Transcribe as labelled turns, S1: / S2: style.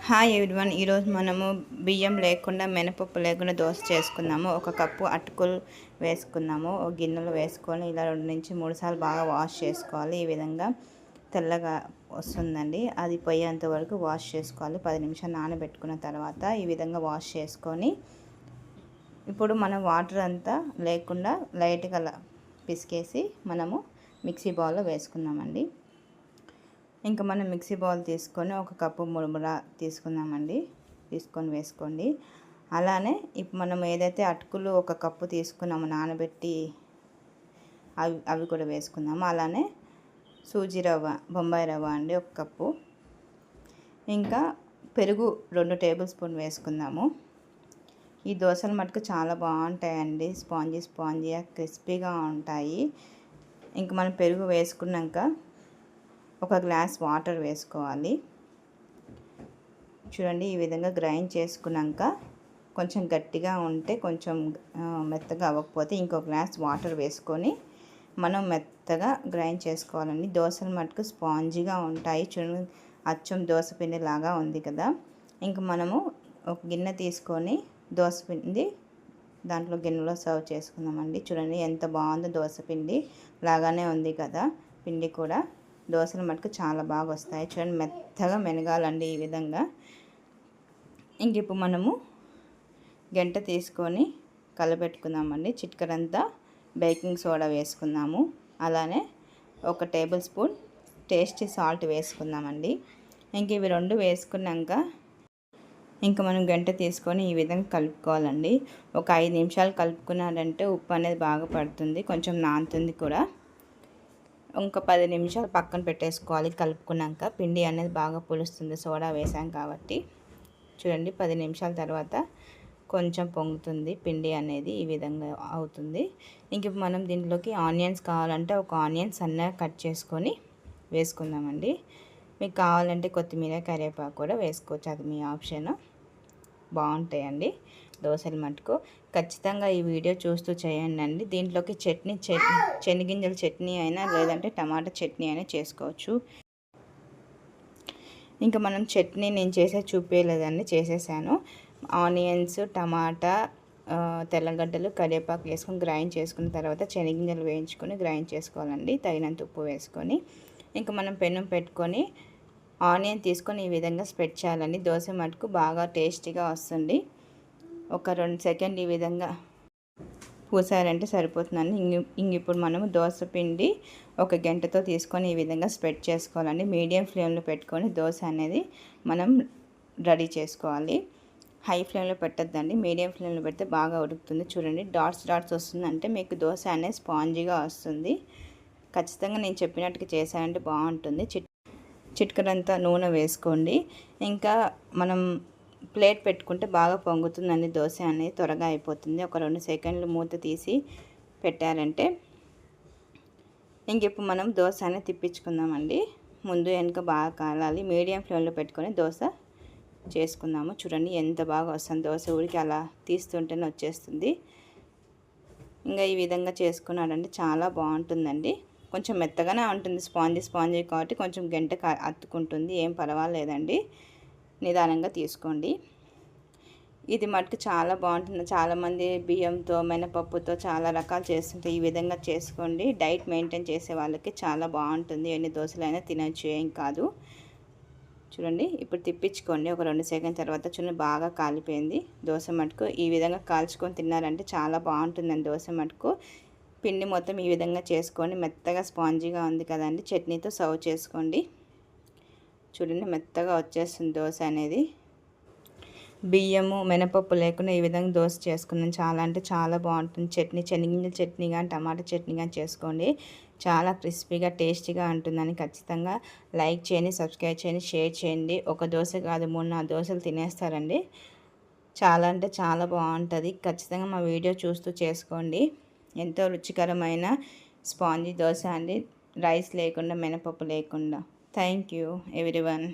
S1: Hi everyone, ఈరోజు మనము బియ్యం లేకుండా మినపప్పు లేకుండా దోశ చేసుకుందాము. ఒక కప్పు అటుకులు వేసుకుందాము. ఒక గిన్నెలో వేసుకొని ఇలా 2 నుంచి 3 సార్లు బాగా వాష్ చేసుకోవాలి. ఈ విధంగా తెల్లగా వస్తుందండి. అది పోయేంత వరకు వాష్ చేసుకోవాలి. 10 నిమిషాలు నానబెట్టుకున్న తర్వాత ఈ విధంగా వాష్ చేసుకొని ఇప్పుడు మనం వాటర్ అంతా లేకుండా లైట్గా పిసికేసి మనము మిక్సీ బౌల్లో వేసుకుందామండి. ఇంకా మనం మిక్సీ బౌల్ తీసుకొని ఒక కప్పు మురుముర తీసుకొని వేసుకోండి. అలానే ఇప్పుడు మనం ఏదైతే అటుకులు ఒక కప్పు తీసుకున్నామో నానబెట్టి అవి కూడా వేసుకుందాము. అలానే సూజీ రవ్వ, బొంబాయి రవ్వ అండి ఒక కప్పు. ఇంకా పెరుగు 2 టేబుల్ స్పూన్ వేసుకుందాము. ఈ దోశలు మటుకు చాలా బాగుంటాయండి. స్పాంజీగా క్రిస్పీగా ఉంటాయి. ఇంకా మనం పెరుగు వేసుకున్నాక ఒక గ్లాస్ వాటర్ వేసుకోవాలి. చూడండి, ఈ విధంగా గ్రైండ్ చేసుకున్నాక కొంచెం గట్టిగా ఉంటే, కొంచెం మెత్తగా అవ్వకపోతే ఇంకో గ్లాస్ వాటర్ వేసుకొని మనం మెత్తగా గ్రైండ్ చేసుకోవాలండి. దోశలు మటుకు స్పాంజీగా ఉంటాయి. చూడండి, అచ్చం దోశ పిండి లాగా ఉంది కదా. ఇంకా మనము ఒక గిన్నె తీసుకొని దోశ పిండి దాంట్లో గిన్నెలో సర్వ్ చేసుకుందామండి. చూడండి ఎంత బాగుందో, దోశ పిండి లాగానే ఉంది కదా. పిండి కూడా దోశలు మటుకు చాలా బాగా వస్తాయి. చూడండి, మెత్తగా మెనగాలండి ఈ విధంగా. ఇంక ఇప్పుడు మనము గంట తీసుకొని కలపెట్టుకుందామండి. చిటికెడంతా బేకింగ్ సోడా వేసుకుందాము. అలానే 1 టేబుల్ స్పూన్ టేస్టీ సాల్ట్ వేసుకుందామండి. ఇంక ఇవి 2 వేసుకున్నాక ఇంకా మనం గంట తీసుకొని ఈ విధంగా కలుపుకోవాలండి. ఒక 5 నిమిషాలు కలుపుకున్నారంటే ఉప్పు అనేది బాగా పడుతుంది, కొంచెం నానుతుంది కూడా. ఇంకా 10 నిమిషాలు పక్కన పెట్టేసుకోవాలి. కలుపుకున్నాక పిండి అనేది బాగా పులుస్తుంది, సోడా వేసాం కాబట్టి. చూడండి, 10 నిమిషాల తర్వాత కొంచెం పొంగుతుంది పిండి అనేది, ఈ విధంగా అవుతుంది. ఇంక మనం దీంట్లోకి ఆనియన్స్ కావాలంటే ఒక ఆనియన్ సన్నగా కట్ చేసుకొని వేసుకుందామండి. మీకు కావాలంటే కొత్తిమీర, కరివేపాకు కూడా వేసుకోవచ్చు, అది మీ ఆప్షన్. బాగుంటాయండి దోశలు మటుకు. ఖచ్చితంగా ఈ వీడియో చూస్తూ చేయండి అండి. దీంట్లోకి శనగింజల చట్నీ అయినా లేదంటే టమాటా చట్నీ అయినా చేసుకోవచ్చు. ఇంకా మనం చట్నీ నేను చూపించలేదండి, చేసేసాను. ఆనియన్స్, టమాటా, తెల్లగడ్డలు, కరివేపాకు వేసుకొని గ్రైండ్ చేసుకున్న తర్వాత శనగింజలు వేయించుకొని గ్రైండ్ చేసుకోవాలండి. తగినంత ఉప్పు వేసుకొని ఇంకా మనం పెనం పెట్టుకొని ఆనియన్ తీసుకొని ఈ విధంగా స్ప్రెడ్ చేయాలండి. దోశ మటుకు బాగా టేస్టీగా వస్తుంది. ఒక 2 సెకండ్లు ఈ విధంగా పూసారంటే సరిపోతుందండి. ఇప్పుడు మనము దోశ పిండి ఒక గంటతో తీసుకొని ఈ విధంగా స్ప్రెడ్ చేసుకోవాలండి. మీడియం ఫ్లేమ్లో పెట్టుకొని దోశ అనేది మనం రెడీ చేసుకోవాలి. హై ఫ్లేమ్లో పెట్టద్దండి, మీడియం ఫ్లేమ్లో పెడితే బాగా ఉడుకుతుంది. చూడండి, డాట్స్ వస్తుందంటే మీకు దోశ అనేది స్పాంజీగా వస్తుంది. ఖచ్చితంగా నేను చెప్పినట్టుగా చేశానంటే బాగుంటుంది. చిటికెడంతా నూనె వేసుకోండి. ఇంకా మనం ప్లేట్ పెట్టుకుంటే బాగా పొంగుతుందండి. దోశ అనేది త్వరగా అయిపోతుంది. ఒక 2 సెకండ్లు మూత తీసి పెట్టారంటే ఇంక ఇప్పుడు మనం దోశ అనేది తిప్పించుకుందామండి. ముందు వెనుక బాగా కాలాలి. మీడియం ఫ్లేమ్లో పెట్టుకొని దోశ చేసుకుందాము. చూడండి ఎంత బాగా వస్తుంది దోశ, ఊరికి అలా తీస్తుంటేనే వచ్చేస్తుంది. ఇంకా ఈ విధంగా చేసుకున్నాడంటే చాలా బాగుంటుందండి. కొంచెం మెత్తగానే ఉంటుంది, స్పాంజీ కాబట్టి కొంచెం గంట అతుక్కుంటుంది, ఏం పర్వాలేదండి. నిదానంగా తీసుకోండి. ఇది మటుకు చాలా బాగుంటుంది. చాలామంది బియ్యంతో, మినపప్పుతో చాలా రకాలు చేస్తుంటే ఈ విధంగా చేసుకోండి. డైట్ మెయింటైన్ చేసే వాళ్ళకి చాలా బాగుంటుంది. ఎన్ని దోశలైనా తినచ్చు, ఏం కాదు. చూడండి, ఇప్పుడు తిప్పించుకోండి. ఒక 2 సెకండ్ తర్వాత చూడండి బాగా కాలిపోయింది దోశ మటుకు. ఈ విధంగా కాల్చుకొని తిన్నారంటే చాలా బాగుంటుందండి దోశ మటుకు. పిండి మొత్తం ఈ విధంగా చేసుకొని మెత్తగా స్పాంజీగా ఉంది కదండి, చట్నీతో సర్వ్ చేసుకోండి. చూడండి, మెత్తగా వచ్చేస్తుంది దోశ అనేది. బియ్యము, మినపప్పు లేకుండా ఈ విధంగా దోశ చేసుకున్నాను. చాలా అంటే చాలా బాగుంటుంది. శనగింజల చట్నీ కానీ టమాటా చట్నీ కానీ చేసుకోండి. చాలా క్రిస్పీగా టేస్టీగా ఉంటుందని ఖచ్చితంగా లైక్ చేయండి, సబ్స్క్రైబ్ చేయండి, షేర్ చేయండి. ఒక దోశ కాదు 3-4 దోశలు తినేస్తారండి. చాలా అంటే చాలా బాగుంటుంది. ఖచ్చితంగా మా వీడియో చూస్తూ చేసుకోండి. ఎంతో రుచికరమైన స్పాంజీ దోశ అండి, రైస్ లేకుండా, మినపప్పు లేకుండా. Thank you everyone.